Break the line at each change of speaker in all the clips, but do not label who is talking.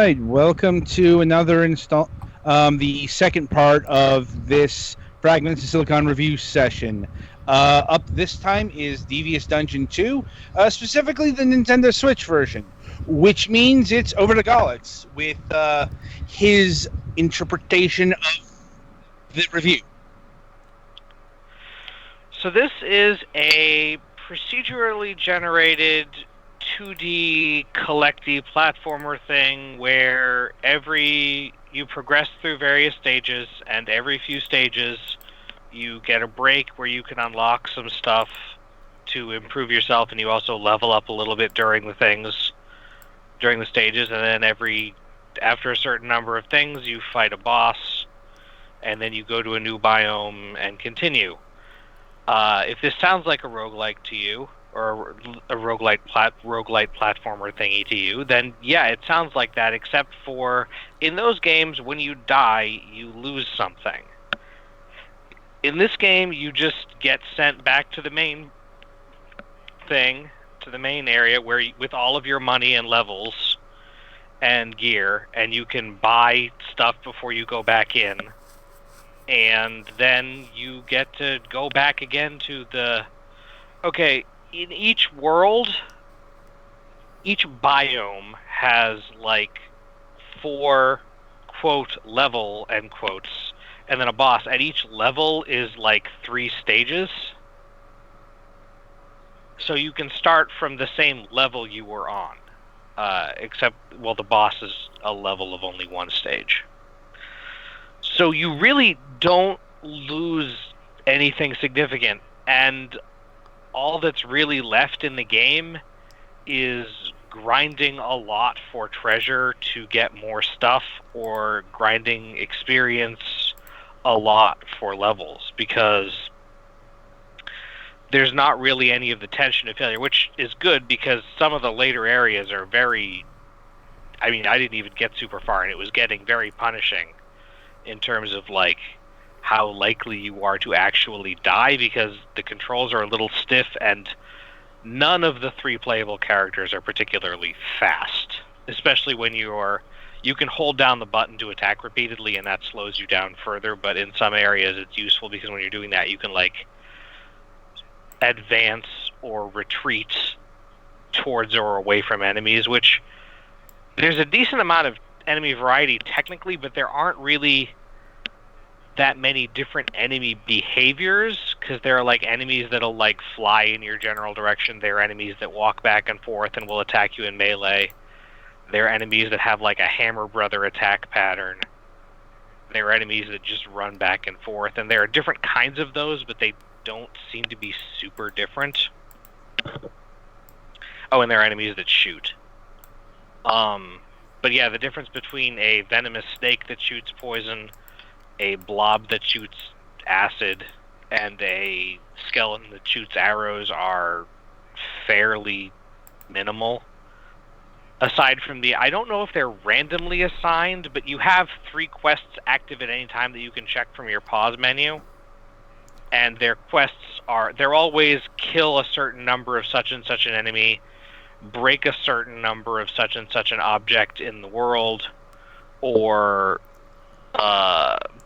right, welcome to another the second part of this Fragments of Silicon review session. Up this time is Devious Dungeon 2, specifically the Nintendo Switch version, which means it's over to Galax with his interpretation of the review.
So this is a procedurally generated 2D collecty platformer thing where you progress through various stages, and every few stages you get a break where you can unlock some stuff to improve yourself, and you also level up a little bit during the stages, and then after a certain number of things you fight a boss, and then you go to a new biome and continue. If this sounds like a roguelike to you, or a roguelite platformer thingy to you, then yeah, it sounds like that, except for in those games, when you die, you lose something. In this game, you just get sent back to the main thing, to the main area, with all of your money and levels and gear, and you can buy stuff before you go back in. And then you get to go back again to in each world, each biome has like 4 quote level end quotes, and then a boss, and each level is like 3 stages. So you can start from the same level you were on, except the boss is a level of only 1 stage. So you really don't lose anything significant, and all that's really left in the game is grinding a lot for treasure to get more stuff, or grinding experience a lot for levels, because there's not really any of the tension of failure, which is good because some of the later areas are I didn't even get super far, and it was getting very punishing in terms of like how likely you are to actually die, because the controls are a little stiff, and none of the 3 playable characters are particularly fast, especially when you can hold down the button to attack repeatedly, and that slows you down further, but in some areas it's useful because when you're doing that you can like advance or retreat towards or away from enemies, which there's a decent amount of enemy variety technically, but there aren't really that many different enemy behaviors, because there are like enemies that'll like fly in your general direction. There are enemies that walk back and forth and will attack you in melee. There are enemies that have like a hammer brother attack pattern. There are enemies that just run back and forth, and there are different kinds of those, but they don't seem to be super different. Oh, and there are enemies that shoot. But yeah, the difference between a venomous snake that shoots poison, a blob that shoots acid, and a skeleton that shoots arrows are fairly minimal. Aside from I don't know if they're randomly assigned, but you have 3 quests active at any time that you can check from your pause menu. And their quests they're always kill a certain number of such and such an enemy, break a certain number of such and such an object in the world, or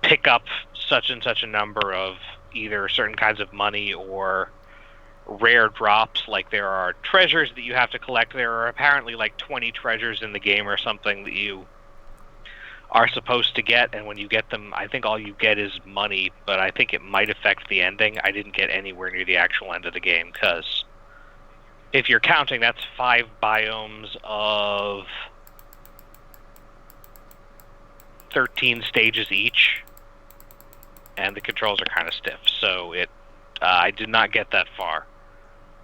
pick up such and such a number of either certain kinds of money or rare drops. Like there are treasures that you have to collect. There are apparently like 20 treasures in the game or something that you are supposed to get, and when you get them, I think all you get is money, but I think it might affect the ending. I didn't get anywhere near the actual end of the game, because if you're counting, that's 5 biomes of 13 stages each, and the controls are kind of stiff, so I did not get that far.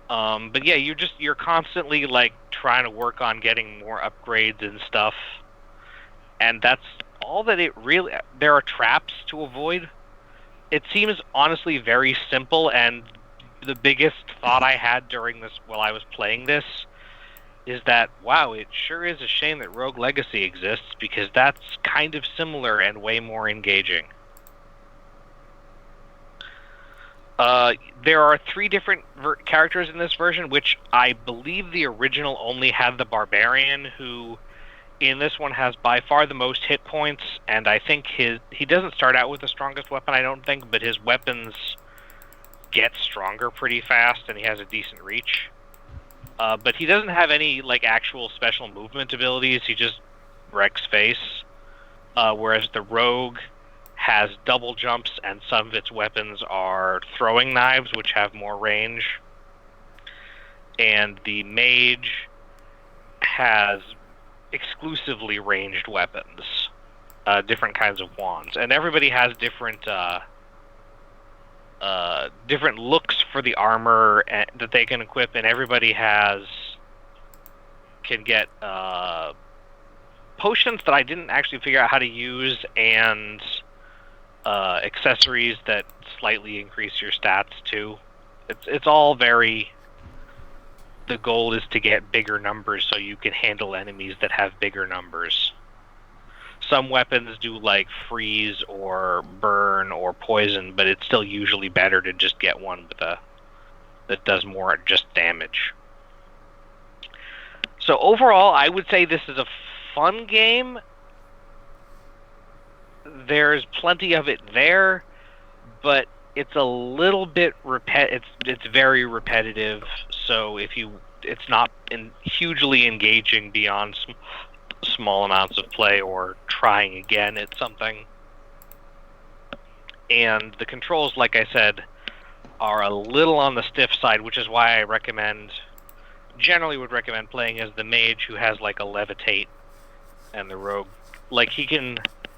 But yeah, you're constantly like trying to work on getting more upgrades and stuff, and that's all that it really. There are traps to avoid. It seems honestly very simple, and the biggest thought I had during this while I was playing this is that, wow, it sure is a shame that Rogue Legacy exists, because that's kind of similar and way more engaging. There are 3 different characters in this version, which I believe the original only had the Barbarian, who in this one has by far the most hit points, and I think he doesn't start out with the strongest weapon, I don't think, but his weapons get stronger pretty fast, and he has a decent reach. But he doesn't have any like actual special movement abilities. He just wrecks face. Whereas the rogue has double jumps, and some of its weapons are throwing knives, which have more range. And the mage has exclusively ranged weapons, different kinds of wands, and everybody has different looks for the armor that they can equip, and everybody can get potions that I didn't actually figure out how to use, and accessories that slightly increase your stats too. It's all very. The goal is to get bigger numbers so you can handle enemies that have bigger numbers. Some weapons do like freeze or burn or poison, but it's still usually better to just get one that does more just damage. So overall, I would say this is a fun game. There's plenty of it there, but it's a little bit it's very repetitive. So it's not hugely engaging beyond small amounts of play or trying again at something. And the controls, like I said, are a little on the stiff side, which is why I generally would recommend playing as the mage, who has like a levitate, and the rogue, like he can,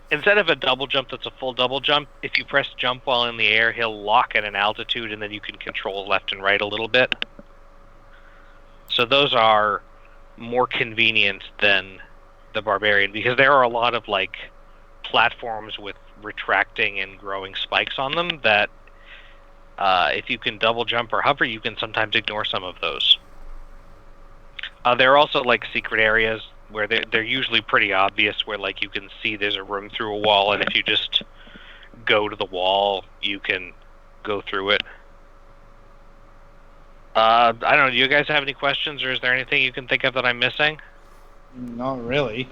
instead of a double jump that's a full double jump, if you press jump while in the air, he'll lock at an altitude, and then you can control left and right a little bit. So those are more convenient than the barbarian, because there are a lot of like platforms with retracting and growing spikes on them that if you can double jump or hover, you can sometimes ignore some of those. There are also like secret areas where they're usually pretty obvious, where like you can see there's a room through a wall, and if you just go to the wall, you can go through it. I don't know, do you guys have any questions, or is there anything you can think of that I'm missing?
Not really.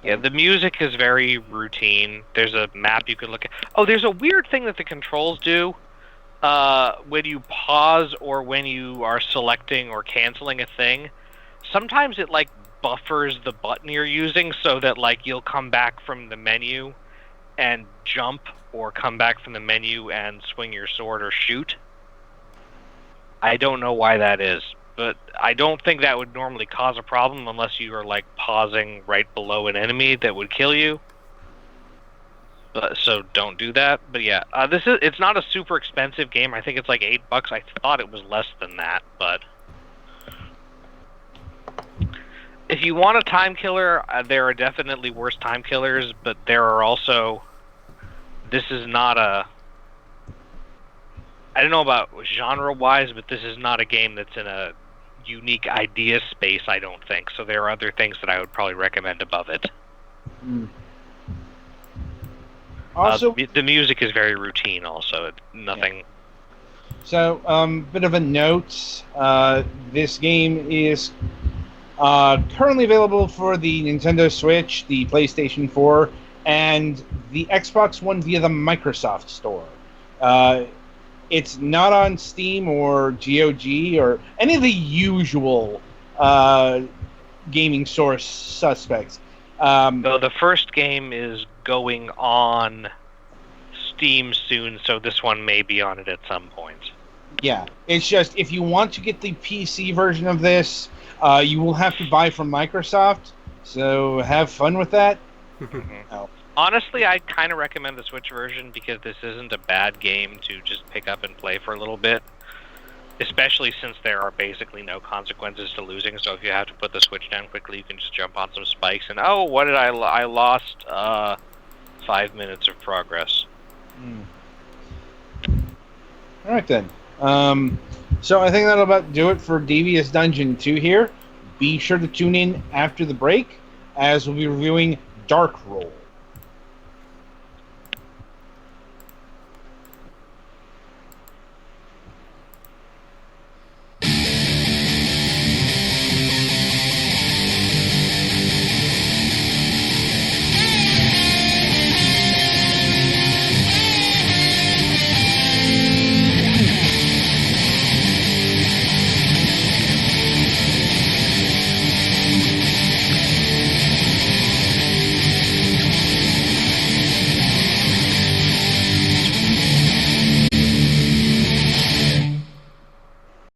Yeah, the music is very routine. There's a map you can look at. Oh, there's a weird thing that the controls do. When you pause or when you are selecting or canceling a thing, sometimes it like buffers the button you're using, so that like you'll come back from the menu and jump, or come back from the menu and swing your sword or shoot. I don't know why that is, but I don't think that would normally cause a problem unless you are like pausing right below an enemy that would kill you. So don't do that. But yeah, it's not a super expensive game. I think it's like $8. I thought it was less than that, but if you want a time killer, there are definitely worse time killers, but there are also. This is not a. I don't know about genre-wise, but this is not a game that's in a unique idea space, I don't think. So there are other things that I would probably recommend above it.
Also,
the music is very routine. Also, nothing.
Yeah. So, bit of a note: this game is currently available for the Nintendo Switch, the PlayStation 4, and the Xbox One via the Microsoft Store. It's not on Steam or GOG or any of the usual gaming source suspects.
So the first game is going on Steam soon, so this one may be on it at some point.
Yeah, it's just if you want to get the PC version of this, you will have to buy from Microsoft. So have fun with that. No.
Honestly, I kind of recommend the Switch version, because this isn't a bad game to just pick up and play for a little bit. Especially since there are basically no consequences to losing, so if you have to put the Switch down quickly, you can just jump on some spikes and, oh, what did I lost 5 minutes of progress.
Alright then. So I think that'll about do it for Devious Dungeon 2 here. Be sure to tune in after the break, as we'll be reviewing Dark Roll.